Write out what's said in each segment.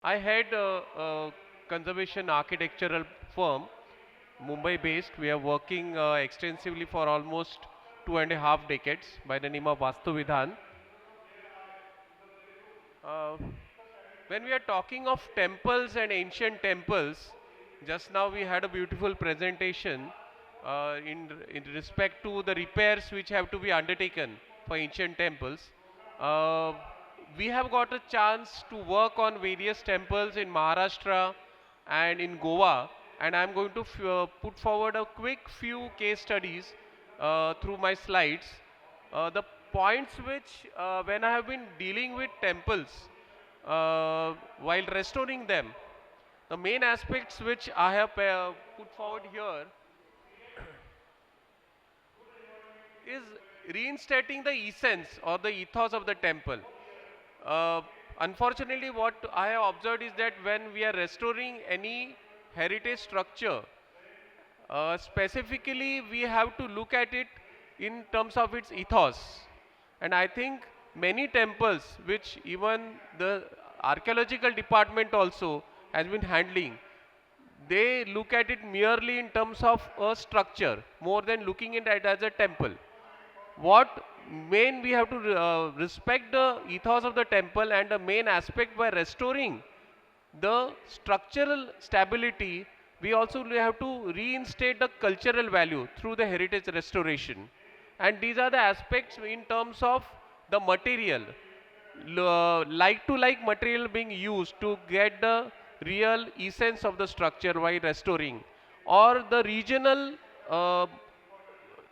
I had a conservation architectural firm, Mumbai based. We are working extensively for almost 2.5 decades by the name of Vastu Vidhan. Uh, when we are talking of temples and ancient temples, just now we had a beautiful presentation in respect to the repairs which have to be undertaken for ancient temples. Uh, we have got a chance to work on various temples in Maharashtra and in Goa, and I'm going to put forward a quick few case studies through my slides. The points which, when I have been dealing with temples while restoring them, the main aspects which I have put forward here is reinstating the essence or the ethos of the temple. Uh, Unfortunately, what I have observed is that when we are restoring any heritage structure, specifically we have to look at it in terms of its ethos. And I think many temples, which even the archaeological department also has been handling, they look at it merely in terms of a structure more than looking at it as a temple. What main we have to respect the ethos of the temple, and the main aspect by restoring the structural stability, we also have to reinstate the cultural value through the heritage restoration. And these are the aspects in terms of the material, like to like material being used to get the real essence of the structure while restoring, or uh,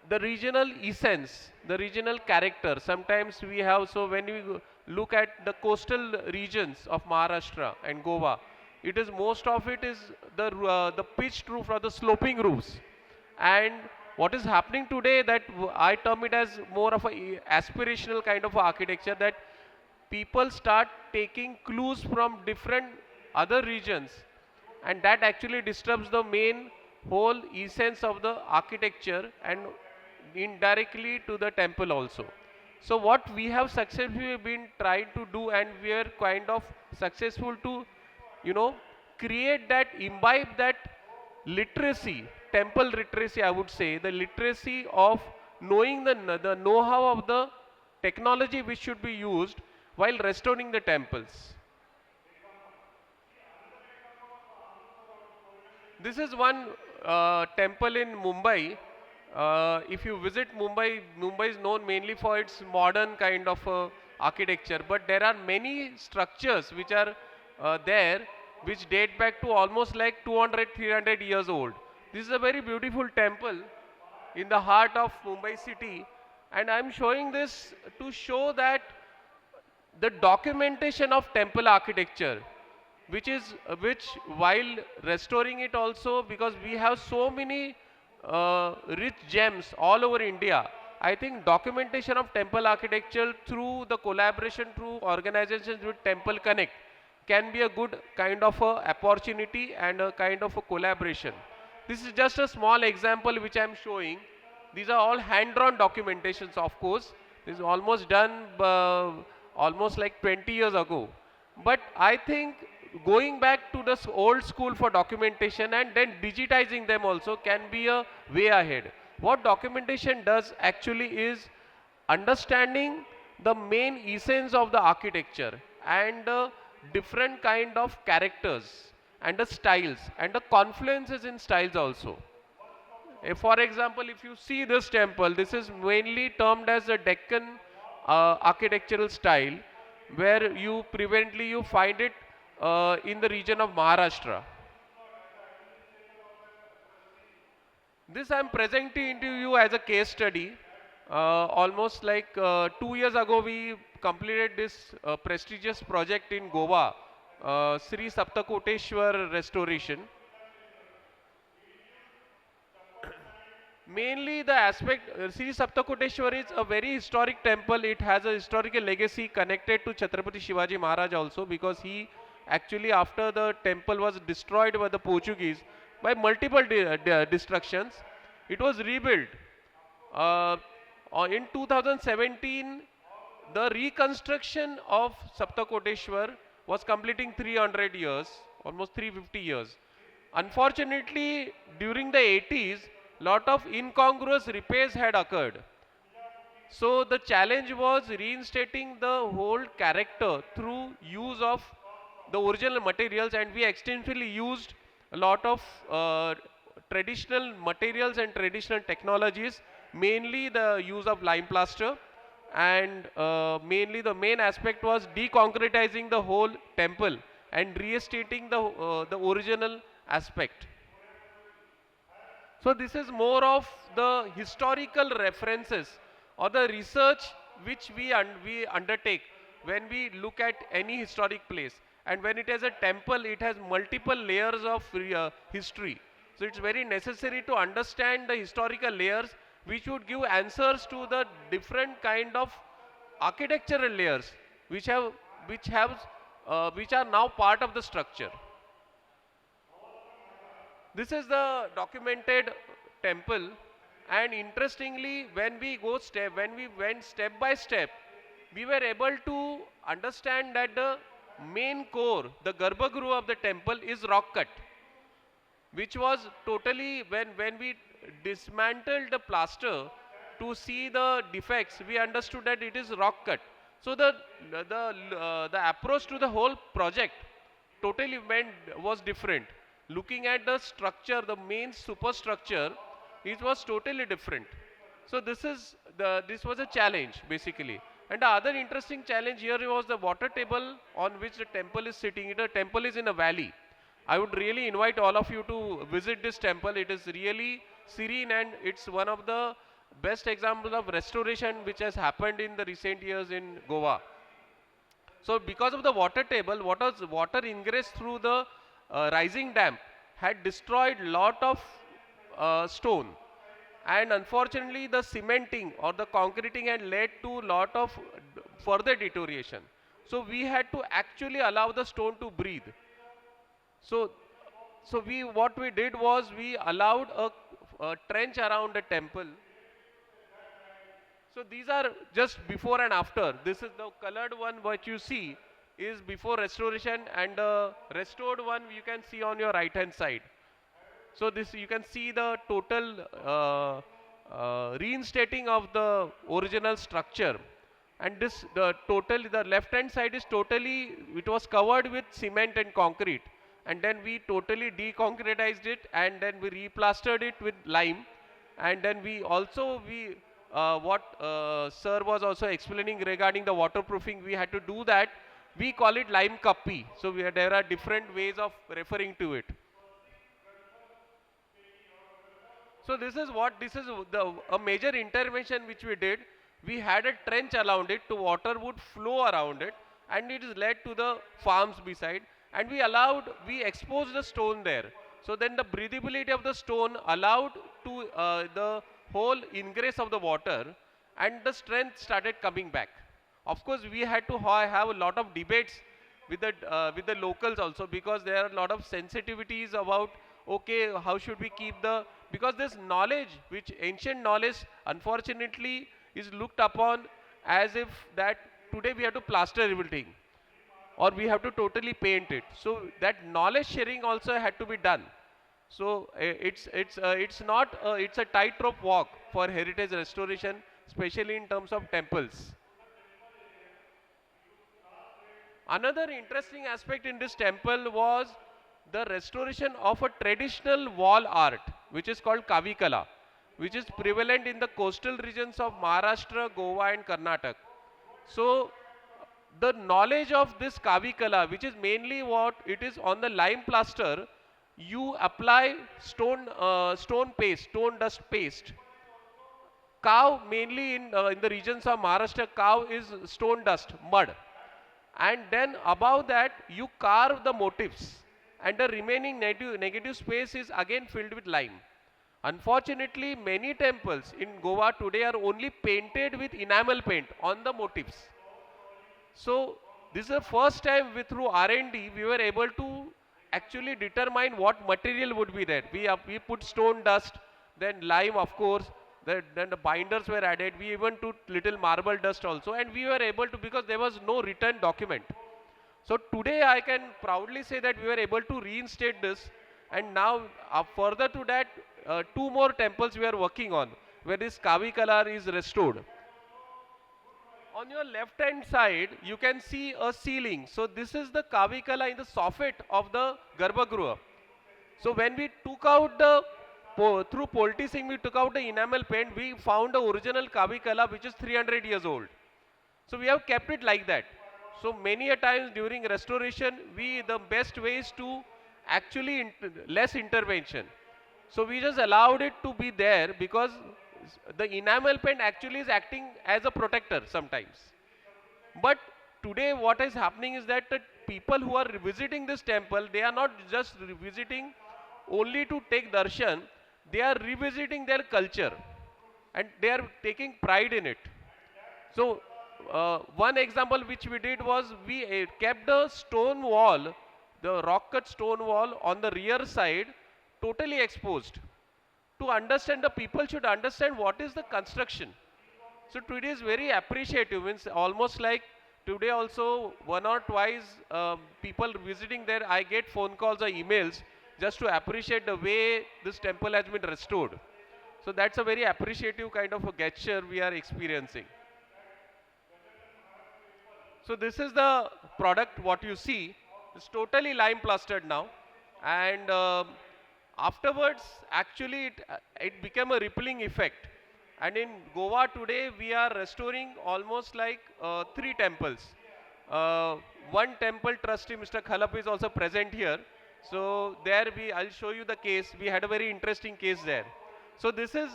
the regional essence, the regional character. Sometimes we have, so when we look at the coastal regions of Maharashtra and Goa, it is most of it is the pitched roof or the sloping roofs. And what is happening today, that I term it as more of a aspirational kind of architecture, that people start taking clues from different other regions, and that actually disturbs the main whole essence of the architecture and indirectly to the temple also. So what we have successfully been trying to do, and we are kind of successful to, you know, create that, imbibe that literacy, temple literacy, I would say, the literacy of knowing the know-how of the technology which should be used while restoring the temples. This is one temple in Mumbai. If you visit Mumbai, Mumbai is known mainly for its modern kind of architecture, but there are many structures which are there which date back to almost like 200, 300 years old. This is a very beautiful temple in the heart of Mumbai city, and I'm showing this to show that the documentation of temple architecture, which while restoring it also, because we have so many rich gems all over India, I think documentation of temple architecture through the collaboration through organizations with Temple Connect can be a good kind of a opportunity and a kind of a collaboration. This is just a small example which I am showing. These are all hand-drawn documentations, of course. This is almost done almost like 20 years ago. But I think going back to the old school for documentation and then digitizing them also can be a way ahead. What documentation does actually is understanding the main essence of the architecture and the different kind of characters and the styles and the confluences in styles also. For example, if you see this temple, this is mainly termed as a Deccan architectural style, where you prevalently you find it in the region of Maharashtra. This I am presenting to you as a case study. Almost like 2 years ago, we completed this prestigious project in Goa, Shree Saptakoteshwar restoration. Mainly the aspect, Sri Saptakoteshwar is a very historic temple. It has a historical legacy connected to Chhatrapati Shivaji Maharaj also, because he actually, after the temple was destroyed by the Portuguese by multiple destructions, it was rebuilt. Uh, in 2017, the reconstruction of Saptakoteshwar was completing 300 years, almost 350 years. Unfortunately, during the 80s, lot of incongruous repairs had occurred. So the challenge was reinstating the whole character through use of the original materials, and we extensively used a lot of traditional materials and traditional technologies, mainly the use of lime plaster, and mainly the main aspect was deconcretizing the whole temple and reinstating the original aspect. So this is more of the historical references or the research which we undertake when we look at any historic place. And when it is a temple, it has multiple layers of history. So it's very necessary to understand the historical layers which would give answers to the different kind of architectural layers which have which have which are now part of the structure. This is the documented temple, and interestingly, when we went step by step, we were able to understand that the main core, the garbhagruha of the temple is rock cut, which was totally when we dismantled the plaster to see the defects, we understood that it is rock cut. So the approach to the whole project totally was different. Looking at the structure, the main superstructure, it was totally different. So this was a challenge basically. And the other interesting challenge here was the water table on which the temple is sitting. The temple is in a valley. I would really invite all of you to visit this temple. It is really serene, and it's one of the best examples of restoration which has happened in the recent years in Goa. So because of the water table, water ingress through the rising dam had destroyed lot of stone, and unfortunately the cementing or the concreting had led to lot of further deterioration. So we had to actually allow the stone to breathe. So, so what we did was we allowed a trench around the temple. So these are just before and after. This is the colored one what you see is before restoration, and the restored one you can see on your right hand side. So this you can see the total reinstating of the original structure, and this the left hand side is totally, it was covered with cement and concrete, and then we totally deconcretized it, and then we replastered it with lime, and then we what sir was also explaining regarding the waterproofing, we had to do that. We call it lime kappi. So there are different ways of referring to it. So this is a major intervention which we did. We had a trench around it, to water would flow around it, and it is led to the farms beside, and we exposed the stone there. So then the breathability of the stone allowed to the whole ingress of the water, and the strength started coming back. Of course, we had to have a lot of debates with the locals also, because there are a lot of sensitivities about, okay, how should we keep the, because this knowledge, which ancient knowledge, unfortunately is looked upon as if that today we have to plaster everything or we have to totally paint it. So that knowledge sharing also had to be done. So it's not it's a tightrope walk for heritage restoration, especially in terms of temples. Another interesting aspect in this temple was the restoration of a traditional wall art, which is called Kavikala, which is prevalent in the coastal regions of Maharashtra, Goa and Karnataka. So the knowledge of this Kavikala, which is mainly what it is on the lime plaster, you apply stone paste, stone dust paste. Cow, mainly in the regions of Maharashtra, cow is stone dust, mud, and then above that you carve the motifs, and the remaining negative space is again filled with lime. Unfortunately, many temples in Goa today are only painted with enamel paint on the motifs. So this is the first time through R&D we were able to actually determine what material would be there. We put stone dust, then lime of course, then the binders were added. We even took little marble dust also, and we were able to, because there was no written document. So today I can proudly say that we were able to reinstate this, and now further to that, two more temples we are working on, where this Kavi Kalar is restored. On your left hand side, you can see a ceiling. So this is the Kavi Kala in the soffit of the Garbhagruha. So when we took out the, through poulticing, we took out the enamel paint, we found the original Kavi Kala which is 300 years old. So we have kept it like that. So many a times during restoration, the best way is to actually less intervention. So we just allowed it to be there because the enamel paint actually is acting as a protector sometimes. But today what is happening is that the people who are visiting this temple, they are not just visiting only to take darshan, they are revisiting their culture and they are taking pride in it. So one example which we did was we kept the stone wall, the rock cut stone wall on the rear side totally exposed. To understand, the people should understand what is the construction. So today is very appreciative, means almost like today also one or twice people visiting there, I get phone calls or emails just to appreciate the way this temple has been restored. So that's a very appreciative kind of a gesture we are experiencing. So this is the product what you see. It's totally lime plastered now, and afterwards actually it became a rippling effect. And in Goa today we are restoring almost like three temples. Uh, One temple trustee, Mr. Khalap, is also present here. So there I'll show you the case. We had a very interesting case there. So this is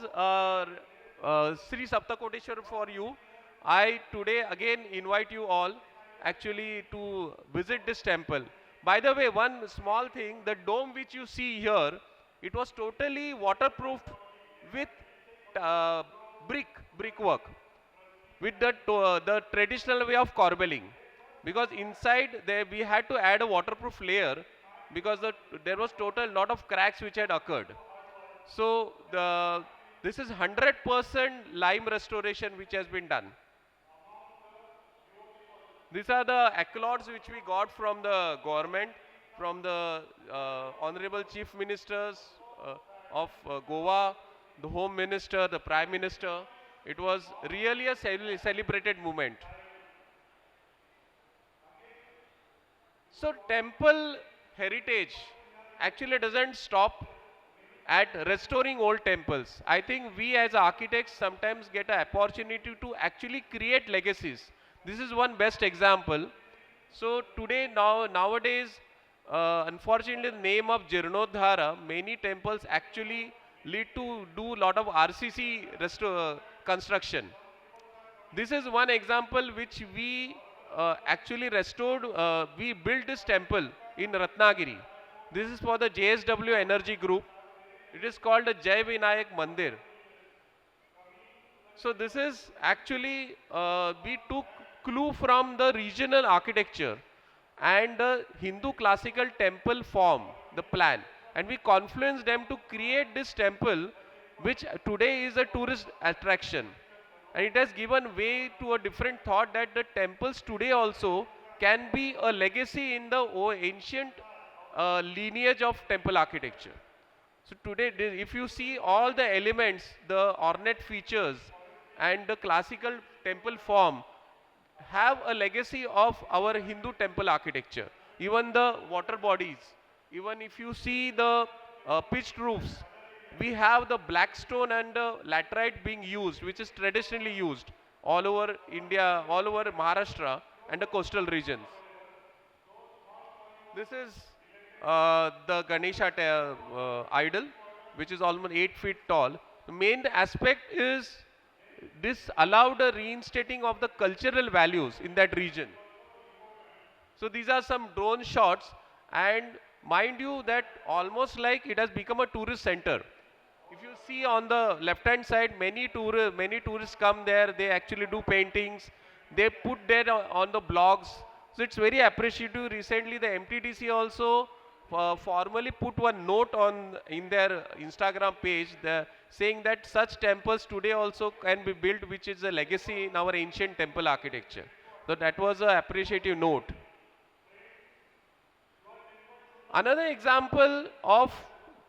Shree Saptakoteshwar for you. I today again invite you all actually to visit this temple. By the way, one small thing, the dome which you see here, it was totally waterproofed with uh, brickwork, with the traditional way of corbelling. Because inside there we had to add a waterproof layer because there was total lot of cracks which had occurred. So this is 100% lime restoration which has been done. These are the accolades which we got from the government, from the Honorable Chief Ministers of Goa, the Home Minister, the Prime Minister. It was really a celebrated moment. So temple heritage actually doesn't stop at restoring old temples. I think we as architects sometimes get an opportunity to actually create legacies. This is one best example. So today, nowadays, unfortunately, the name of Jirnodhara, many temples actually lead to do lot of RCC construction. This is one example which we actually restored. We built this temple in Ratnagiri. This is for the JSW Energy Group. It is called the Jai Vinayak Mandir. So this is actually, we took clue from the regional architecture and the Hindu classical temple form, the plan. And we confluenced them to create this temple, which today is a tourist attraction. And it has given way to a different thought that the temples today also can be a legacy in the ancient lineage of temple architecture. So today, if you see all the elements, the ornate features and the classical temple form have a legacy of our Hindu temple architecture. Even the water bodies, even if you see the pitched roofs, we have the black stone and the laterite being used, which is traditionally used all over India, all over Maharashtra and the coastal regions. This is the Ganesha idol, which is almost 8 feet tall. The main aspect is this allowed a reinstating of the cultural values in that region. So these are some drone shots, and mind you that almost like it has become a tourist center. If you see on the left hand side, many tourists come there, they actually do paintings, they put there on the blogs. So it's very appreciative. Recently the MTDC also formally put one note on in their Instagram page saying that such temples today also can be built, which is a legacy in our ancient temple architecture. So that was an appreciative note. Another example of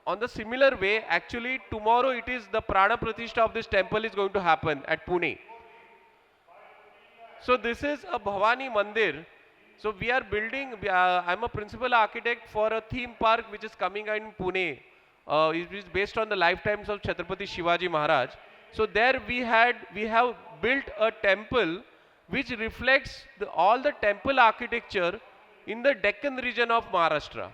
on the similar way, actually tomorrow it is the Prana Pratishtha of this temple is going to happen at Pune. So this is a Bhavani Mandir. So we are building, I'm a principal architect for a theme park which is coming in Pune. It is based on the lifetimes of Chhatrapati Shivaji Maharaj. So there we have built a temple which reflects all the temple architecture in the Deccan region of Maharashtra.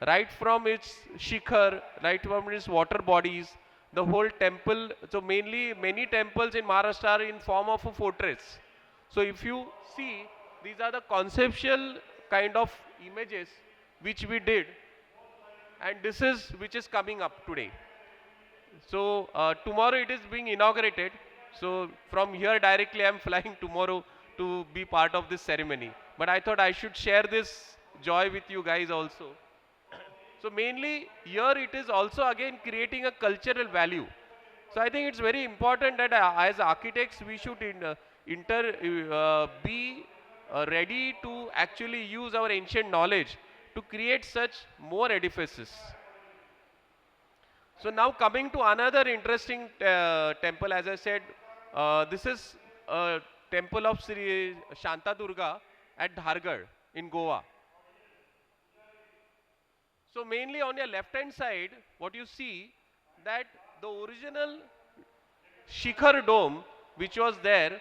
Right from its shikhar, right from its water bodies, the whole temple. So mainly many temples in Maharashtra are in form of a fortress. So if you see, these are the conceptual kind of images which we did, and this is which is coming up today. So tomorrow it is being inaugurated. So from here directly I am flying tomorrow to be part of this ceremony. But I thought I should share this joy with you guys also. So mainly here it is also again creating a cultural value. So I think it's very important that as architects we should be ready to actually use our ancient knowledge to create such more edifices. So now coming to another interesting temple, as I said, this is a temple of Sri Shanta Durga at Dhargad in Goa. So mainly on your left hand side, what you see that the original Shikhar dome which was there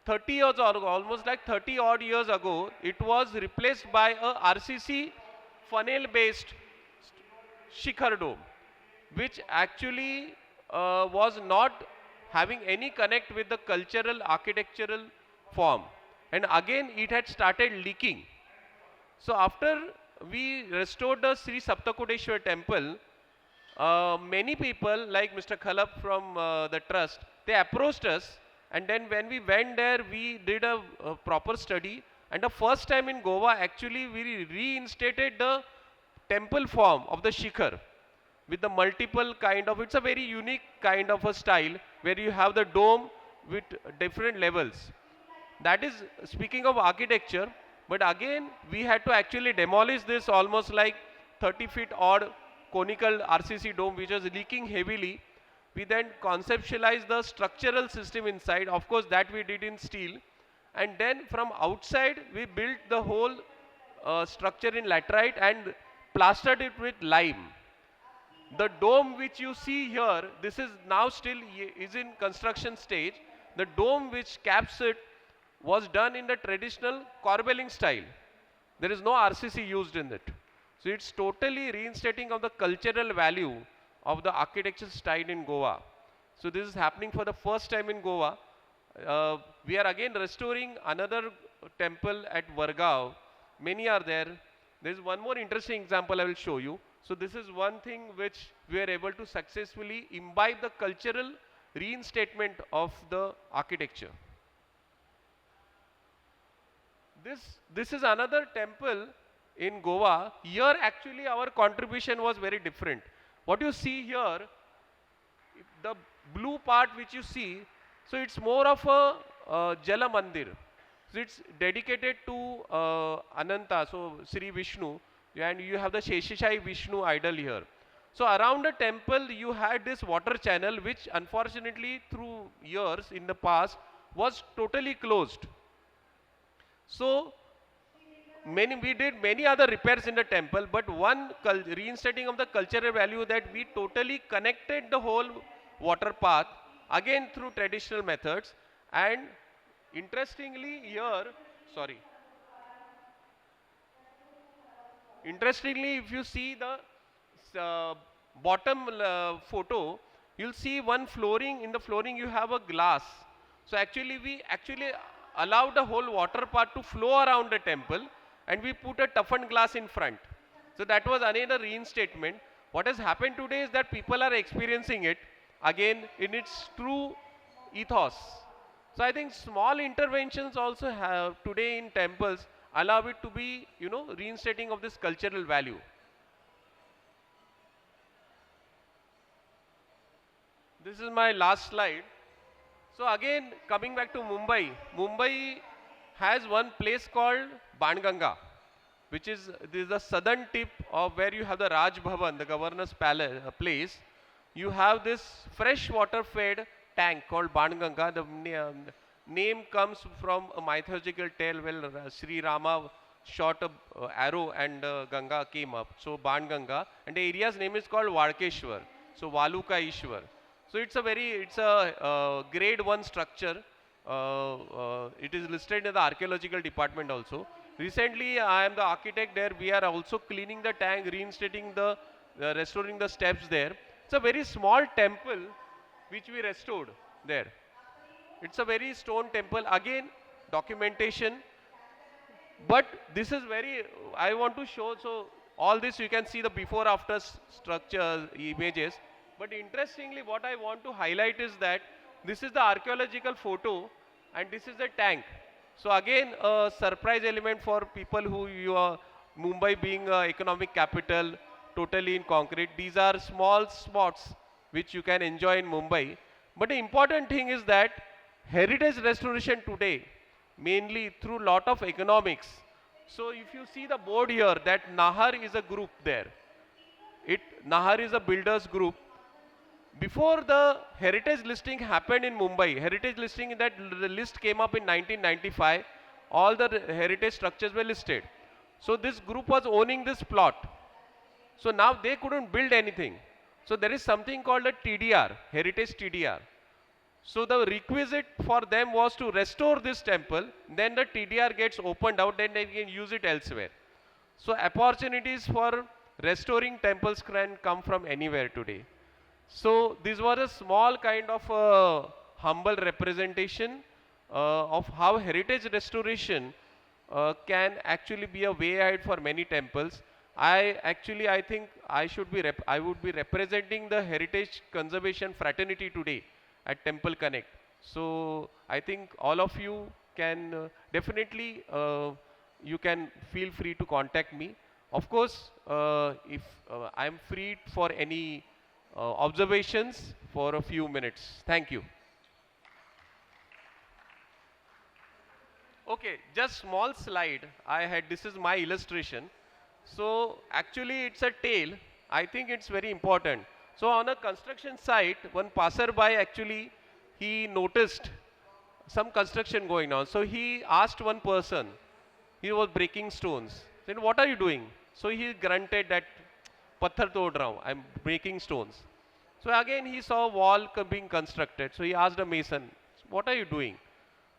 30 years or almost like 30 odd years ago, it was replaced by a RCC funnel based Shikhar dome, which actually was not having any connect with the cultural architectural form, and again it had started leaking. So after we restored the Shree Saptakoteshwar temple, many people like Mr. Khalap from the trust, they approached us, and then when we went there, we did a proper study. And the first time in Goa, actually, we reinstated the temple form of the Shikhar with the multiple kind of, it's a very unique kind of a style where you have the dome with different levels. That is speaking of architecture, but again we had to actually demolish this almost like 30 feet odd conical RCC dome which was leaking heavily. We then conceptualized the structural system inside, of course that we did in steel, and then from outside we built the whole structure in laterite and plastered it with lime. The dome which you see here, this is now still is in construction stage. The dome which caps it was done in the traditional corbelling style. There is no RCC used in it. So it's totally reinstating of the cultural value of the architecture style in Goa. So this is happening for the first time in Goa. We are again restoring another temple at Vargaon. Many are there. There is one more interesting example I will show you. So this is one thing which we are able to successfully imbibe the cultural reinstatement of the architecture. This is another temple in Goa. Here actually our contribution was very different. What you see here, the blue part which you see, so it's more of a Jala Mandir. So it's dedicated to Ananta, so Sri Vishnu, and you have the Sheshashai Vishnu idol here. So around the temple you had this water channel which unfortunately through years in the past was totally closed. So we did many other repairs in the temple, but one reinstating of the cultural value that we totally connected the whole water path again through traditional methods. And interestingly here, sorry, interestingly if you see the bottom photo, you'll see one flooring. In the flooring you have a glass. So actually we actually allowed the whole water part to flow around the temple, and we put a toughened glass in front. So that was another reinstatement. What has happened today is that people are experiencing it again in its true ethos. So I think small interventions also have today in temples allow it to be, reinstating of this cultural value. This is my last slide. So again, coming back to Mumbai, Mumbai has one place called Banganga. which is this is the southern tip of where you have the Raj Bhavan, the governor's palace place. You have this fresh water fed tank called Banganga. The name comes from a mythological tale where Sri Rama shot a arrow and Ganga came up. So Banganga, and the area's name is called Varkeshwar. So Valuka Ishwar. So it's a grade 1 structure. It is listed in the archaeological department also. Recently, I am the architect there. We are also cleaning the tank, reinstating restoring the steps there. It's a very small temple which we restored there. It's a very stone temple. Again, documentation. But this is very, I want to show, so all this you can see the before after structure images. But interestingly, what I want to highlight is that this is the archaeological photo and this is the tank. So again, a surprise element for people who you are, Mumbai being an economic capital, totally in concrete. These are small spots which you can enjoy in Mumbai. But the important thing is that heritage restoration today, mainly through lot of economics. So if you see the board here, that Nahar is a group there. Nahar is a builders group. Before the heritage listing happened in Mumbai, heritage listing, that the list came up in 1995, all the heritage structures were listed. So this group was owning this plot. So now they couldn't build anything. So there is something called a TDR, heritage TDR. So the requisite for them was to restore this temple, then the TDR gets opened out, then they can use it elsewhere. So opportunities for restoring temples can come from anywhere today. So this was a small kind of humble representation of how heritage restoration can actually be a way ahead for many temples. I think I would be representing the heritage conservation fraternity today at Temple Connect. So I think all of you can definitely you can feel free to contact me. Of course, if I am free for any observations for a few minutes. Thank you. Okay, just small slide. This is my illustration. So actually it's a tale. I think it's very important. So on a construction site, one passerby actually, he noticed some construction going on. So he asked one person, he was breaking stones. Said, what are you doing? So he grunted that, Patthar tod raha hu, I'm breaking stones. So again he saw a wall being constructed. So he asked a mason, what are you doing?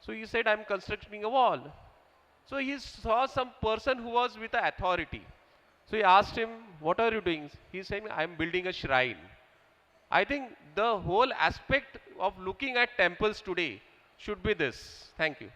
So he said, I'm constructing a wall. So he saw some person who was with the authority. So he asked him, what are you doing? He said, I'm building a shrine. I think the whole aspect of looking at temples today should be this. Thank you.